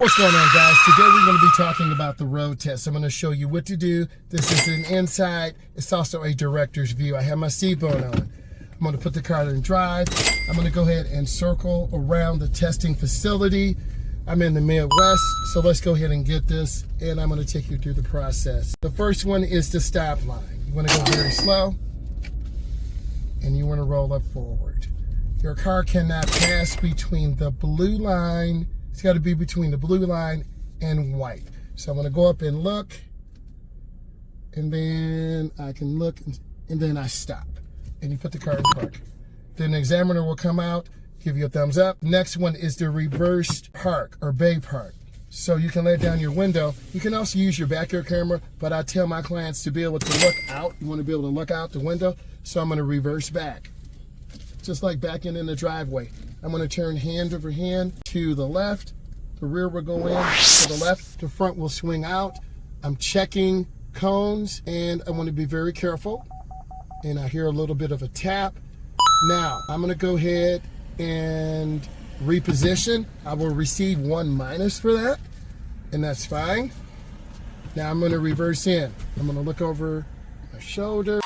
What's going on, guys? Today we're going to be talking about the road test. I'm going to show you what to do. This is an inside. It's also a director's view. I have my seatbelt on. I'm going to put the car in drive. I'm going to go ahead and circle around the testing facility. I'm in the Midwest, so let's go ahead and get this, and I'm going to take you through the process. The first one is the stop line. You want to go very slow, and you want to roll up forward. Your car cannot pass between the blue line. It's got to be between the blue line and white. So I'm going to go up and look, and then I can look, and then I stop. And you put the car in park. Then the examiner will come out, give you a thumbs up. Next one is the reverse park or bay park. So you can let down your window. You can also use your backyard camera, but I tell my clients to be able to look out. You want to be able to look out the window. So I'm going to reverse back, just like backing in the driveway. I'm going to turn hand over hand to the left. The rear will go in to the left. The front will swing out. I'm checking cones, and I want to be very careful. And I hear a little bit of a tap. Now, I'm going to go ahead and reposition. I will receive 1- for that, and that's fine. Now I'm going to reverse in. I'm going to look over my shoulder.